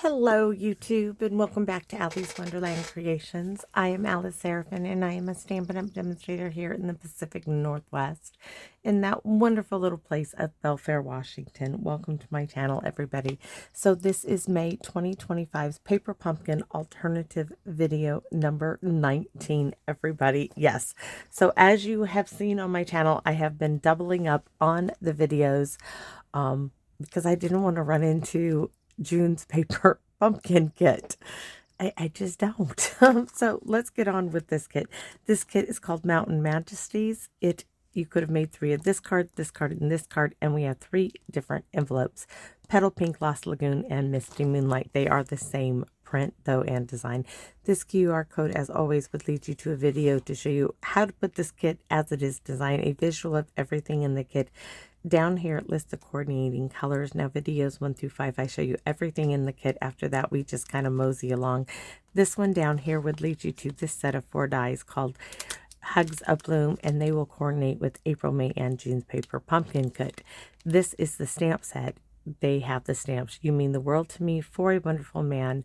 Hello YouTube and welcome back to Ali's Wonderland Creations. I am Alice Seraphin and I am a Stampin' Up! Demonstrator here in the Pacific Northwest in that wonderful little place of Belfair, Washington. Welcome to my channel, everybody. So this is May 2025's Paper Pumpkin Alternative Video number 19, everybody. Yes, so as you have seen on my channel, I have been doubling up on the videos because I didn't want to run into June's paper pumpkin kit. I just don't. So let's get on with this kit. This kit is called Mountain Majesties. You could have made 3 of this card, and this card, and we have 3 different envelopes. Petal Pink, Lost Lagoon, and Misty Moonlight. They are the same print though and design. This QR code, as always, would lead you to a video to show you how to put this kit as it is designed, a visual of everything in the kit. Down here it lists the coordinating colors. Now videos 1 through 5, I show you everything in the kit. After that, we just kind of mosey along. This one down here would lead you to this set of 4 dies called Hugs of Bloom, and they will coordinate with April, May, and June's paper pumpkin kit. This is the stamp set. They have the stamps. You Mean the World to Me, For a Wonderful Man,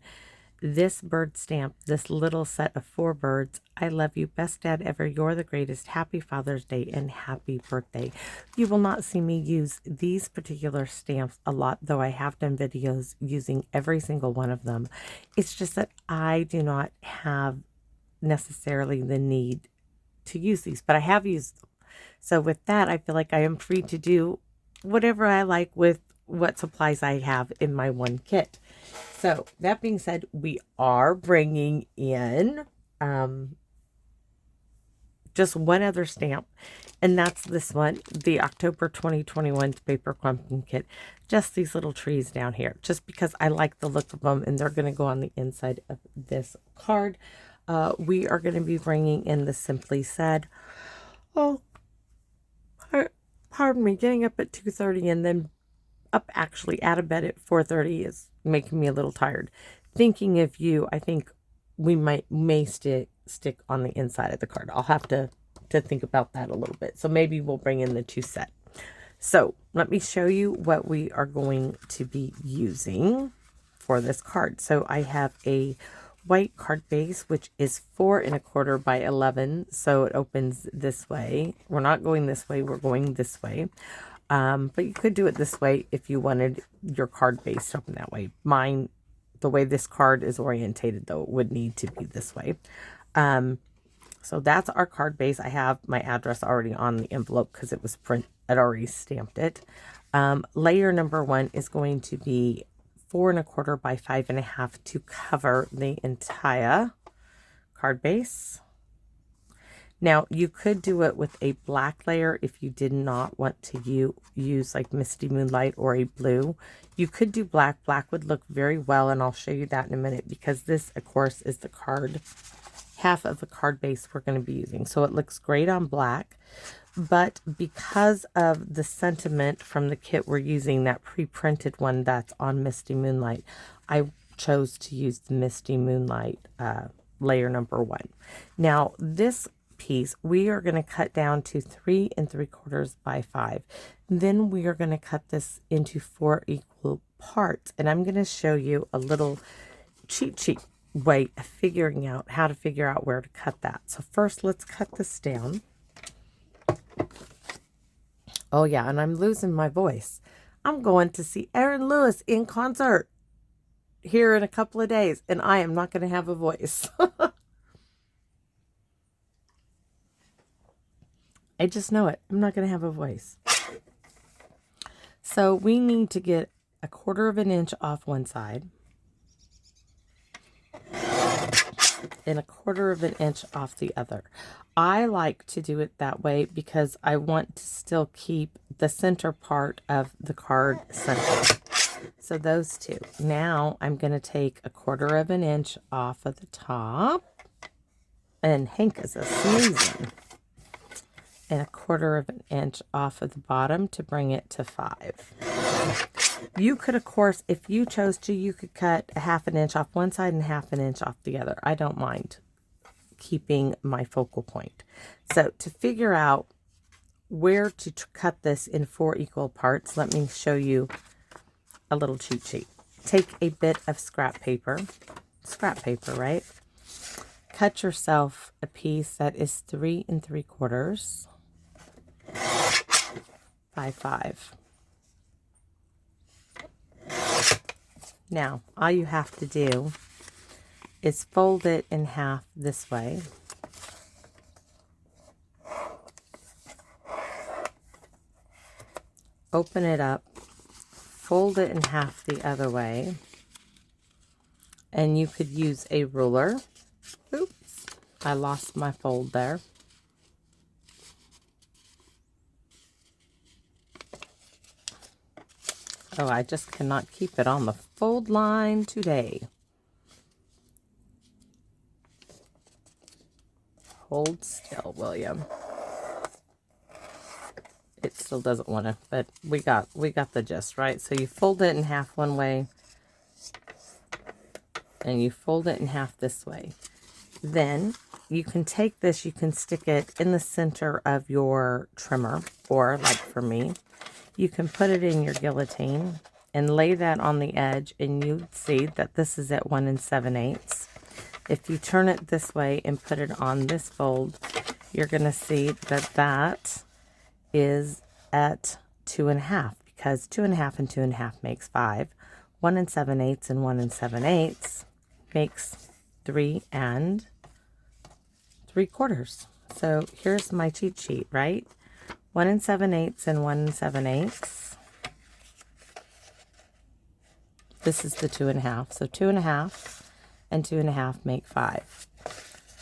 this bird stamp, this little set of 4 birds, I love you, best dad ever, you're the greatest, happy Father's Day, and happy birthday. You will not see me use these particular stamps a lot, though I have done videos using every single one of them. It's just that I do not have necessarily the need to use these, but I have used them. So with that, I feel like I am free to do whatever I like with what supplies I have in my one kit. So that being said, we are bringing in just one other stamp, and that's this one, the October 2021 paper pumpkin kit. Just these little trees down here, just because I like the look of them, and they're going to go on the inside of this card. We are going to be bringing in the Simply Said. Oh, pardon me, getting up at 2:30 and then up actually out of bed at 4:30 is making me a little tired. Thinking of you, I think we may stick on the inside of the card. I'll have to think about that a little bit. So maybe we'll bring in the 2 set. So let me show you what we are going to be using for this card. So I have a white card base, which is 4 1/4 by 11. So it opens this way. We're not going this way. We're going this way. But you could do it this way if you wanted your card base to open that way. Mine, the way this card is orientated, though, it would need to be this way. So that's our card base. I have my address already on the envelope because it was I'd already stamped it. Layer number 1 is going to be 4 1/4 by 5 1/2 to cover the entire card base. Now, you could do it with a black layer if you did not want to use like Misty Moonlight or a blue. You could do black. Black would look very well, and I'll show you that in a minute, because this, of course, is the card, half of the card base we're going to be using. So it looks great on black, but because of the sentiment from the kit we're using, that pre-printed one that's on Misty Moonlight, I chose to use the Misty Moonlight layer number 1. Now, this piece we are going to cut down to 3 3/4 by 5. Then we are going to cut this into 4 equal parts, and I'm going to show you a little cheat sheet way of figuring out how to figure out where to cut that. So first, let's cut this down. Oh yeah, and I'm losing my voice. I'm going to see Aaron Lewis in concert here in a couple of days, and I am not going to have a voice. I just know it. I'm not going to have a voice. So we need to get 1/4 inch off one side and 1/4 inch off the other. I like to do it that way because I want to still keep the center part of the card centered. So those two. Now I'm going to take 1/4 inch off of the top, and Hank is a sneezing, and 1/4 inch off of the bottom to bring it to 5. You could, of course, if you chose to, you could cut 1/2 inch off one side and 1/2 inch off the other. I don't mind keeping my focal point. So to figure out where to cut this in 4 equal parts, let me show you a little cheat sheet. take a bit of scrap paper, right? Cut yourself a piece that is 3 3/4 by 5. Now, all you have to do is fold it in half this way. Open it up, fold it in half the other way, and you could use a ruler. Oops, I lost my fold there. Oh, I just cannot keep it on the fold line today. Hold still, William. It still doesn't want to, but we got the gist, right? So you fold it in half one way, and you fold it in half this way. Then you can take this, you can stick it in the center of your trimmer, or like for me, you can put it in your guillotine and lay that on the edge, and you see that this is at 1 7/8. If you turn it this way and put it on this fold, you're going to see that that is at 2 1/2, because 2 1/2 and 2 1/2 makes 5. 1 7/8 and 1 7/8 makes 3 3/4. So here's my cheat sheet, right? 1 7/8 and 1 7/8. This is the 2 1/2. So 2 1/2 and 2 1/2 make 5.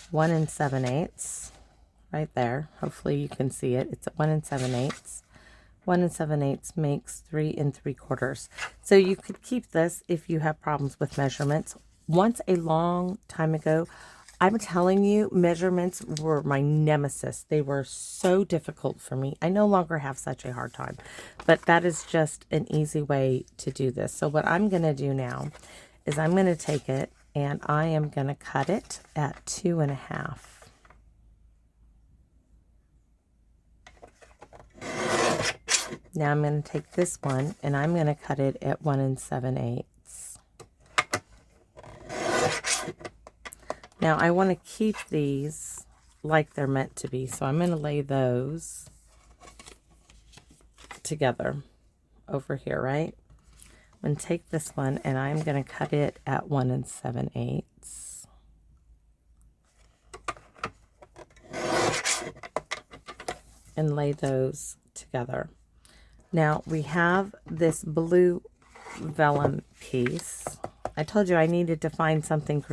1 7/8 right there. Hopefully you can see it. It's at 1 7/8. 1 7/8 makes 3 3/4. So you could keep this if you have problems with measurements. Once a long time ago, I'm telling you, measurements were my nemesis. They were so difficult for me. I no longer have such a hard time, but that is just an easy way to do this. So what I'm going to do now is I'm going to take it and I am going to cut it at 2 1/2. Now I'm going to take this one and I'm going to cut it at 1 7/8. Now I want to keep these like they're meant to be, so I'm going to lay those together over here, right? I'm going to take this one and I'm going to cut it at 1 7/8. And lay those together. Now we have this blue vellum piece. I told you I needed to find something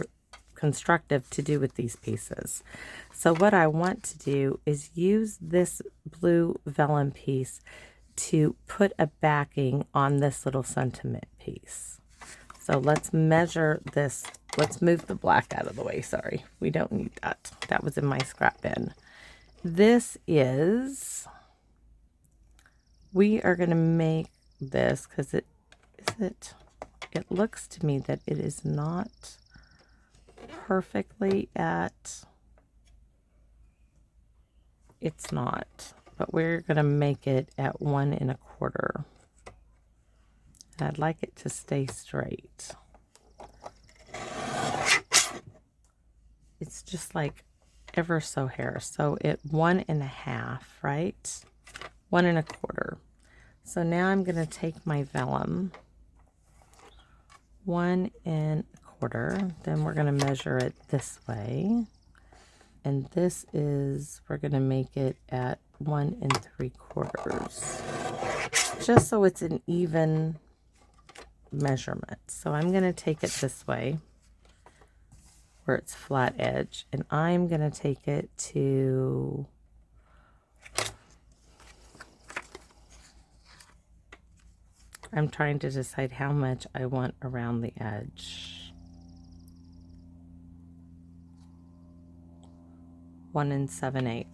constructive to do with these pieces. So what I want to do is use this blue vellum piece to put a backing on this little sentiment piece. So let's measure this. Let's move the black out of the way. Sorry, we don't need that. That was in my scrap bin. This is, we are going to make this because it looks to me that it is not perfectly at, it's not, but we're going to make it at 1 1/4. And I'd like it to stay straight. It's just like ever so hair. So at 1 1/2, right? 1 1/4. So now I'm going to take my vellum, 1 1/4. Then we're going to measure it this way. And this is, we're going to make it at 1 3/4. Just so it's an even measurement. So I'm going to take it this way, where it's flat edge, and I'm going to take it to, I'm trying to decide how much I want around the edge. 1 7/8.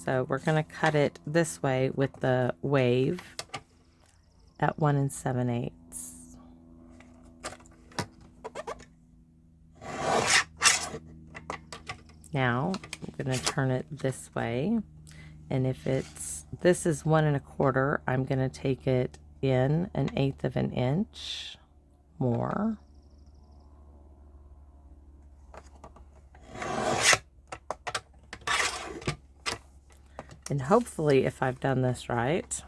So we're going to cut it this way with the wave at 1 7/8. Now I'm going to turn it this way, and if it's, this is 1 1/4, I'm going to take it in 1/8 of an inch, more. And hopefully, if I've done this right,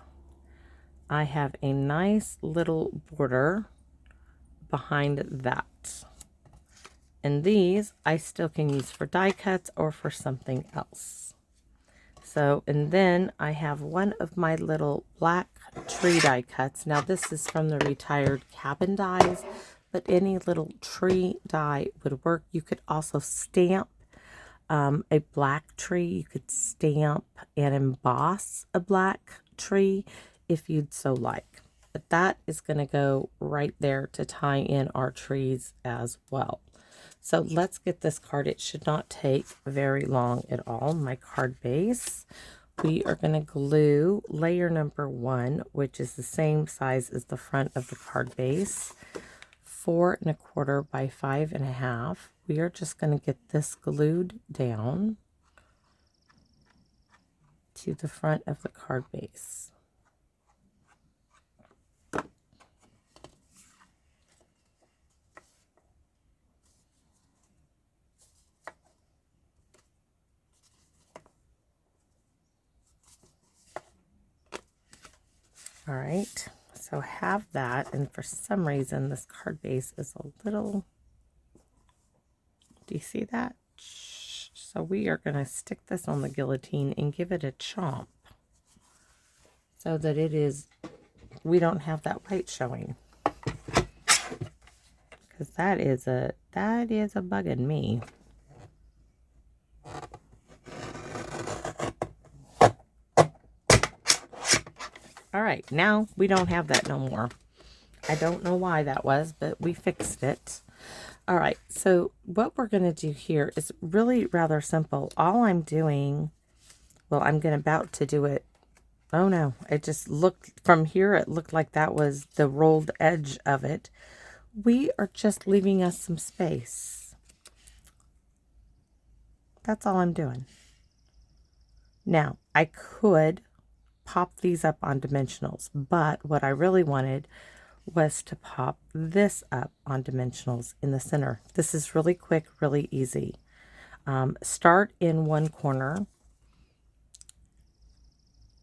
I have a nice little border behind that. And these I still can use for die cuts or for something else. So, and then I have one of my little black tree die cuts. Now this is from the retired cabin dies, but any little tree die would work. You could also stamp a black tree. You could stamp and emboss a black tree if you'd so like. But that is going to go right there to tie in our trees as well. So let's get this card. It should not take very long at all. My card base. We are going to glue layer number 1, which is the same size as the front of the card base. 4 1/4 by 5 1/2. We are just going to get this glued down to the front of the card base. All right, so have that, and for some reason this card base is a little, do you see that? So we are going to stick this on the guillotine and give it a chomp so that it is, we don't have that white showing, because that is a bugging me. All right, now we don't have that no more. I don't know why that was, but we fixed it. All right, so what we're going to do here is really rather simple. All I'm doing, well, I'm about to do it. Oh no, it just looked from here, it looked like that was the rolled edge of it. We are just leaving us some space. That's all I'm doing. Now, I could pop these up on dimensionals, but what I really wanted was to pop this up on dimensionals in the center. This is really quick, really easy. Start in one corner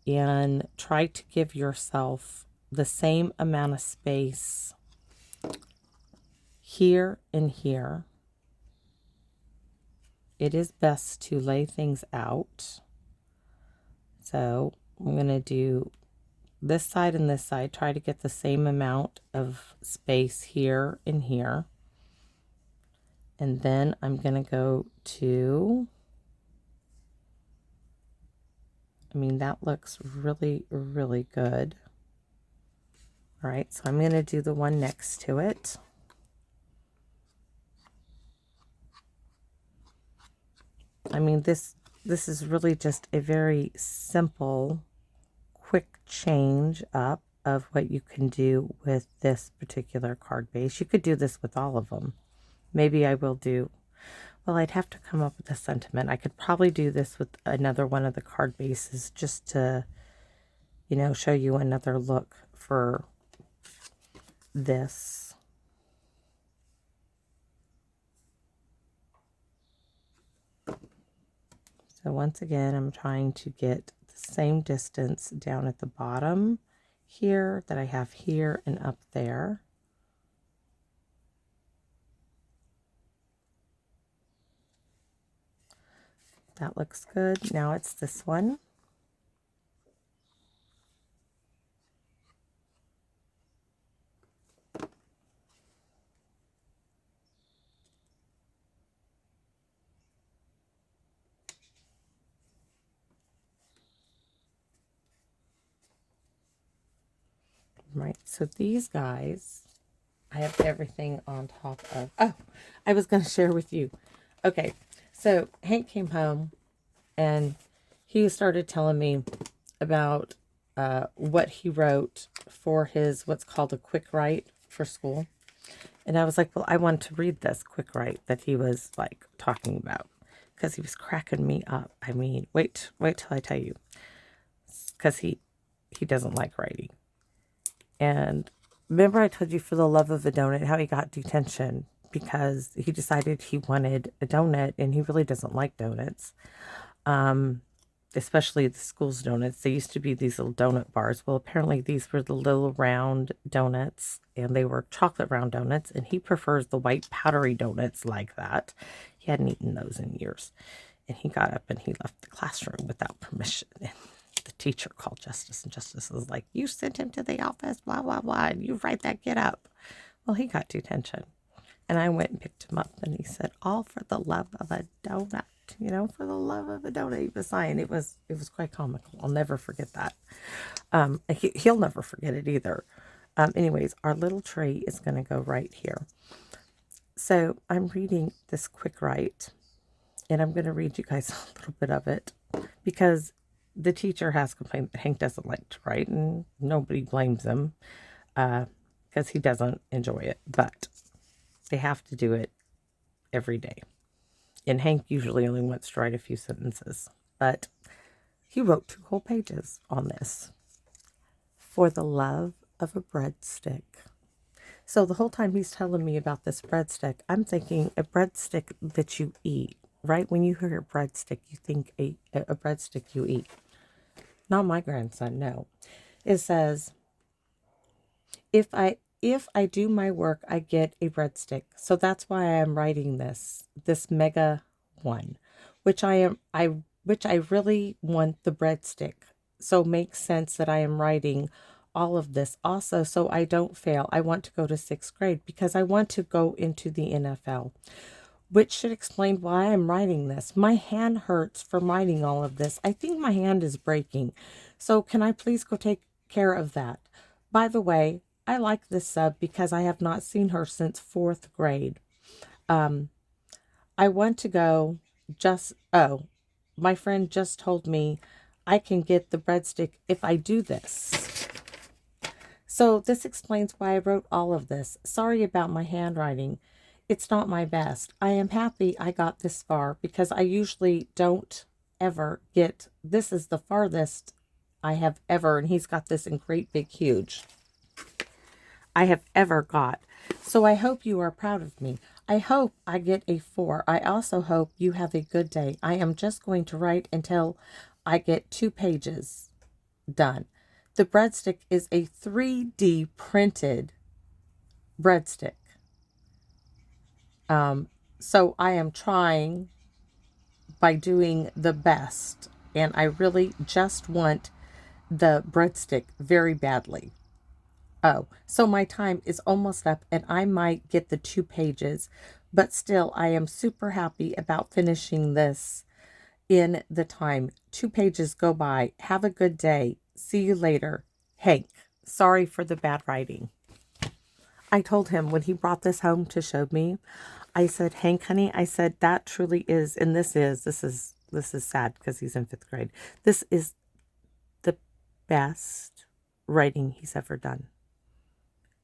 and try to give yourself the same amount of space here and here. It is best to lay things out. So I'm going to do this side and this side. Try to get the same amount of space here and here. And then I'm going to go to, I mean, that looks really, really good. All right, so I'm going to do the one next to it. I mean, this is really just a very simple, quick change up of what you can do with this particular card base. You could do this with all of them. Maybe I will do, well, I'd have to come up with a sentiment. I could probably do this with another one of the card bases just to, you know, show you another look for this. So once again, I'm trying to get the same distance down at the bottom here that I have here and up there. That looks good. Now it's this one. Right, so these guys, I have everything on top of, oh, I was going to share with you. Okay, so Hank came home and he started telling me about what he wrote for his, what's called a quick write for school. And I was like, well, I want to read this quick write that he was like talking about, because he was cracking me up. I mean, wait till I tell you, because he doesn't like writing. And remember I told you for the love of a donut how he got detention because he decided he wanted a donut and he really doesn't like donuts. Especially the school's donuts. They used to be these little donut bars. Well, apparently these were the little round donuts and they were chocolate round donuts, and he prefers the white powdery donuts like that. He hadn't eaten those in years. And he got up and he left the classroom without permission. And the teacher called Justice, and Justice was like, "You sent him to the office, blah, blah, blah, and you write that kid up." Well, he got detention. And I went and picked him up, and he said, "All for the love of a donut." For the love of a donut, he was saying. It was quite comical. I'll never forget that. He'll never forget it either. Anyways, our little tray is going to go right here. So I'm reading this quick write, and I'm going to read you guys a little bit of it because the teacher has complained that Hank doesn't like to write, and nobody blames him because he doesn't enjoy it, but they have to do it every day. And Hank usually only wants to write a few sentences, but he wrote 2 whole pages on this. For the love of a breadstick. So the whole time he's telling me about this breadstick, I'm thinking a breadstick that you eat, right? When you hear a breadstick, you think a breadstick you eat. Not my grandson, no. It says, if I do my work, I get a breadstick. So that's why I am writing this mega one, which I really want the breadstick. So it makes sense that I am writing all of this also so I don't fail. I want to go to 6th grade because I want to go into the NFL, which should explain why I'm writing this. My hand hurts from writing all of this. I think my hand is breaking. So can I please go take care of that? By the way, I like this sub because I have not seen her since 4th grade. I want to go my friend just told me I can get the breadstick if I do this. So this explains why I wrote all of this. Sorry about my handwriting. It's not my best. I am happy I got this far because I usually don't ever get, this is the farthest I have ever, and he's got this in great big huge, I have ever got. So I hope you are proud of me. I hope I get a 4. I also hope you have a good day. I am just going to write until I get 2 pages done. The breadstick is a 3D printed breadstick. So I am trying by doing the best, and I really just want the breadstick very badly. Oh, so my time is almost up and I might get the 2 pages, but still I am super happy about finishing this in the time. 2 pages go by. Have a good day. See you later. Hank. Sorry for the bad writing. I told him when he brought this home to show me, I said, Hank, honey, I said, that truly is, and this is sad because he's in 5th grade. This is the best writing he's ever done.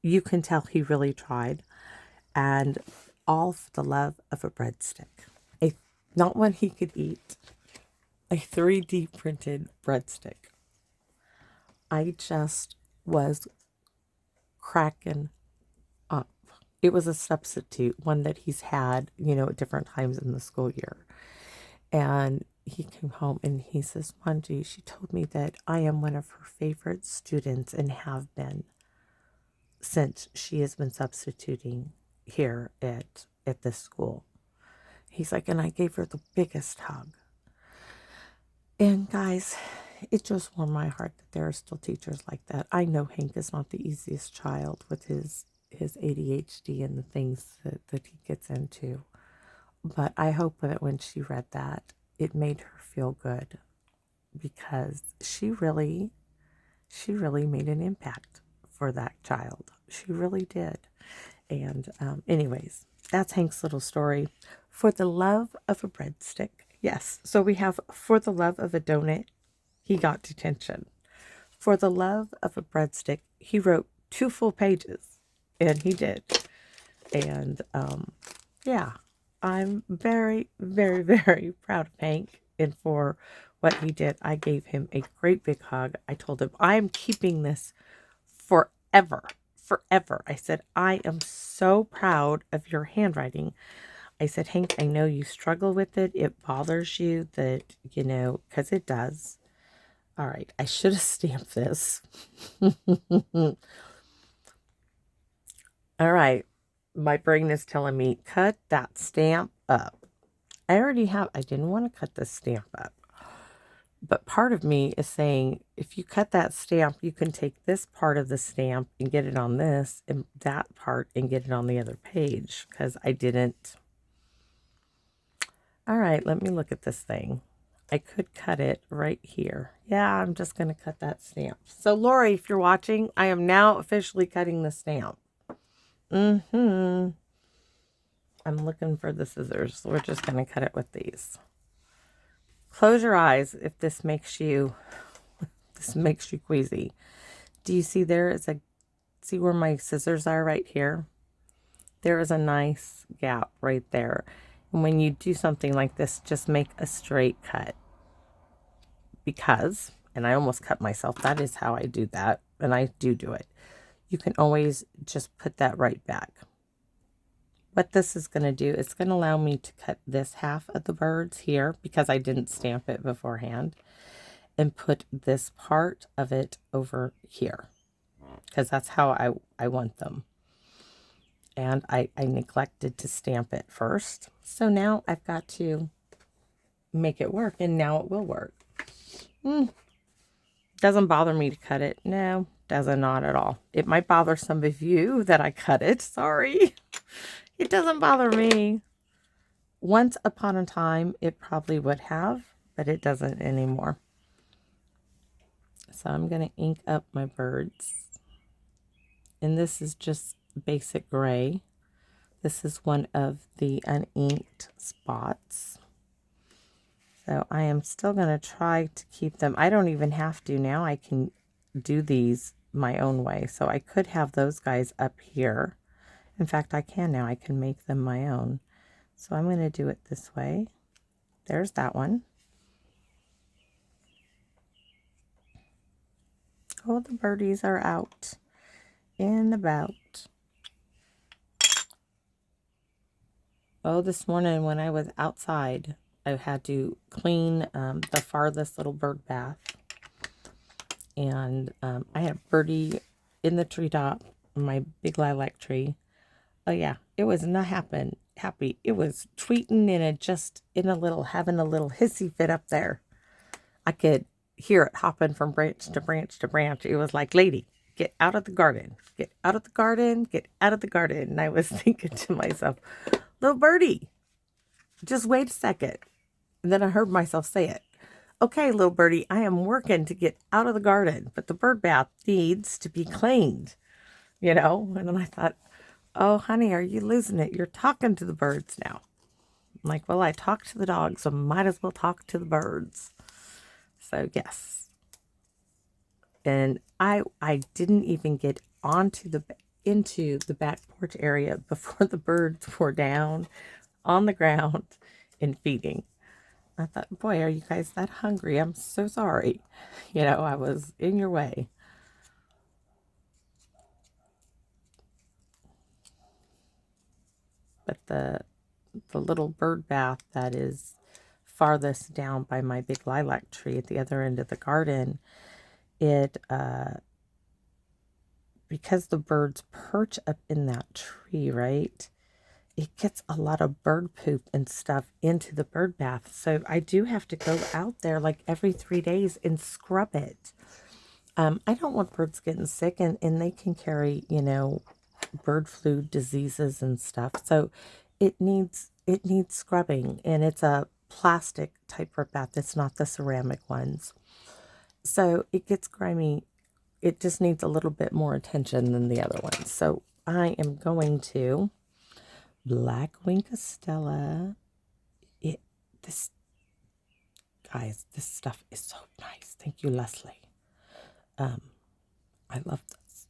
You can tell he really tried, and all for the love of a breadstick. Not one he could eat, a 3D printed breadstick. I just was cracking up. It was a substitute, one that he's had, at different times in the school year. And he came home and he says, Manji, she told me that I am one of her favorite students and have been since she has been substituting here at this school. He's like, and I gave her the biggest hug. And guys, it just warmed my heart that there are still teachers like that. I know Hank is not the easiest child with his ADHD and the things that he gets into. But I hope that when she read that, it made her feel good because she really made an impact for that child. She really did. And anyways, that's Hank's little story. For the love of a breadstick. Yes. So we have for the love of a donut, he got detention. For the love of a breadstick, he wrote 2 full pages. And he did. And yeah, I'm very, very, very proud of Hank. And for what he did, I gave him a great big hug. I told him, I'm keeping this forever. forever. I said, I am so proud of your handwriting. I said, Hank, I know you struggle with it. It bothers you that, you know, because it does. All right, I should have stamped this. All right, my brain is telling me, cut that stamp up. I didn't want to cut this stamp up. But part of me is saying, if you cut that stamp, you can take this part of the stamp and get it on this, and that part and get it on the other page, because I didn't. All right, let me look at this thing. I could cut it right here. Yeah, I'm just going to cut that stamp. So, Lori, if you're watching, I am now officially cutting the stamp. I'm looking for the scissors. We're just going to cut it with these. Close your eyes if this makes you queasy. Do you see see where my scissors are right here? There is a nice gap right there. And when you do something like this, just make a straight cut. Because, and I almost cut myself, that is how I do that, and I do it. You can always just put that right back. What this is going to do, it's going to allow me to cut this half of the birds here, because I didn't stamp it beforehand, and put this part of it over here, because that's how I want them. And I neglected to stamp it first. So now I've got to make it work, and now it will work. Doesn't bother me to cut it. No, doesn't, not at all. It might bother some of you that I cut it. Sorry. It doesn't bother me. Once upon a time, it probably would have, but it doesn't anymore. So I'm going to ink up my birds. And this is just basic gray. This is one of the uninked spots. So I am still going to try to keep them. I don't even have to now. I can do these my own way. So I could have those guys up here. In fact, I can now. I can make them my own. So I'm going to do it this way. There's that one. Oh, the birdies are out and about. Oh, this morning when I was outside, I had to clean the farthest little bird bath. And I had a birdie in the treetop, my big lilac tree. Oh yeah, it was not happy. It was tweeting and having a little hissy fit up there. I could hear it hopping from branch to branch to branch. It was like, lady, get out of the garden. Get out of the garden. Get out of the garden. And I was thinking to myself, little birdie, just wait a second. And then I heard myself say it. Okay, little birdie, I am working to get out of the garden, but the bird bath needs to be cleaned, you know? And then I thought, oh, honey, are you losing it? You're talking to the birds now. I'm like, well, I talk to the dogs, so might as well talk to the birds. So, yes. And I didn't even get into the back porch area before the birds were down on the ground and feeding. I thought, boy, are you guys that hungry? I'm so sorry. You know, I was in your way. But the little bird bath that is farthest down by my big lilac tree at the other end of the garden, it because the birds perch up in that tree, right? It gets a lot of bird poop and stuff into the bird bath. So I do have to go out there like every 3 days and scrub it. I don't want birds getting sick, and they can carry, you know, bird flu diseases and stuff. So it needs scrubbing, and it's a plastic type bird bath. It's not the ceramic ones. So it gets grimy. It just needs a little bit more attention than the other ones. So I am going to Black Wing Costella. Guys, this stuff is so nice. Thank you, Leslie. I love this.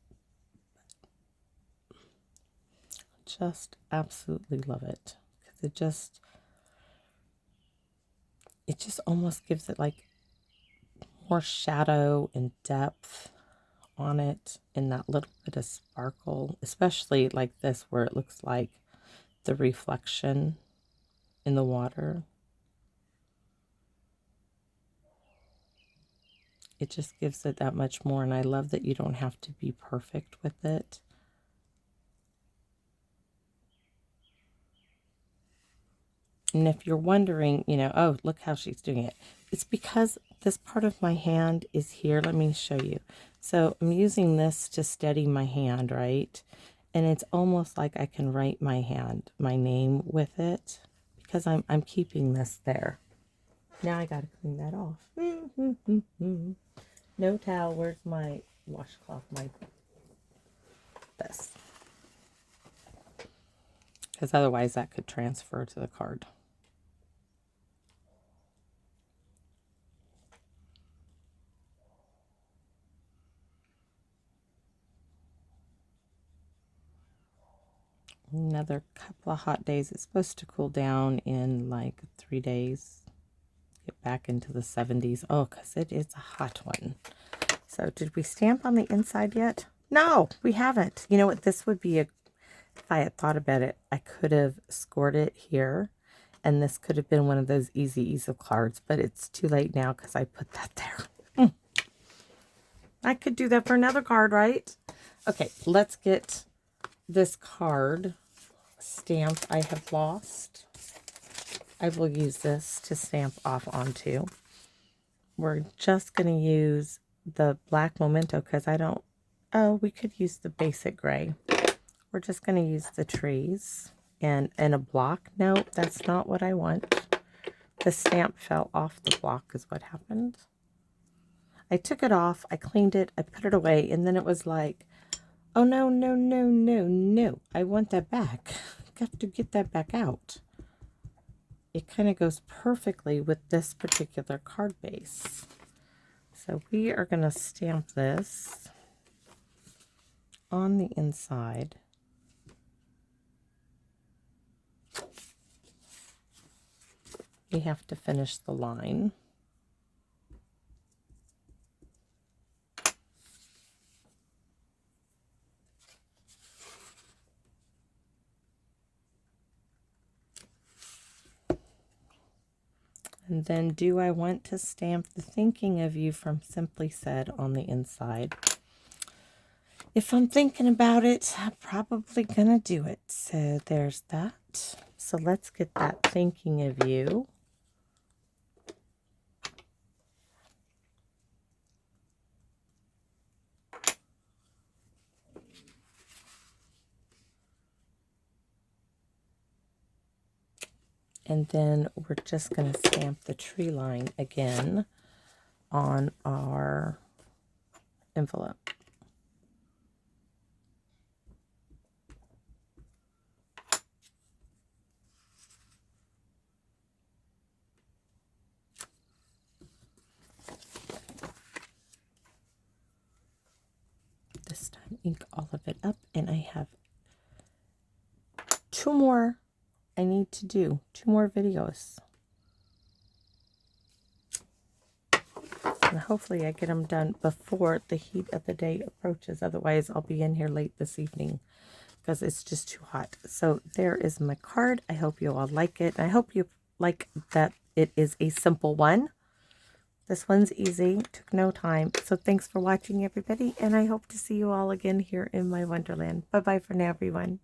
Just absolutely love it. Because it just almost gives it like more shadow and depth on it and that little bit of sparkle, especially like this where it looks like the reflection in the water. It just gives it that much more, and I love that you don't have to be perfect with it. And if you're wondering, you know, oh, look how she's doing it. It's because this part of my hand is here. Let me show you. So I'm using this to steady my hand, right? And it's almost like I can write my name with it, because I'm keeping this there. Now I got to clean that off. No towel. Where's my washcloth? This. Because otherwise that could transfer to the card. Another couple of hot days. It's supposed to cool down in like 3 days. Get back into the 70s. Oh, because it is a hot one. So did we stamp on the inside yet? No, we haven't. You know what? This would be if I had thought about it, I could have scored it here. And this could have been one of those easy easel cards. But it's too late now because I put that there. I could do that for another card, right? Okay, let's get this card stamped. I have lost. I will use this to stamp off onto. We're just going to use the black memento because I don't... Oh, we could use the basic gray. We're just going to use the trees and a block. No, that's not what I want. The stamp fell off the block is what happened. I took it off. I cleaned it. I put it away. And then it was like, oh, no, no, no, no, no. I want that back. Got to get that back out. It kind of goes perfectly with this particular card base. So we are going to stamp this on the inside. We have to finish the line. And then do I want to stamp the thinking of you from Simply Said on the inside? If I'm thinking about it, I'm probably going to do it. So there's that. So let's get that thinking of you. And then we're just going to stamp the tree line again on our envelope. This time ink all of it up, and I have 2 more I need to do, 2 more videos. And hopefully I get them done before the heat of the day approaches. Otherwise, I'll be in here late this evening because it's just too hot. So there is my card. I hope you all like it. I hope you like that it is a simple one. This one's easy. Took no time. So thanks for watching, everybody. And I hope to see you all again here in my Wonderland. Bye-bye for now, everyone.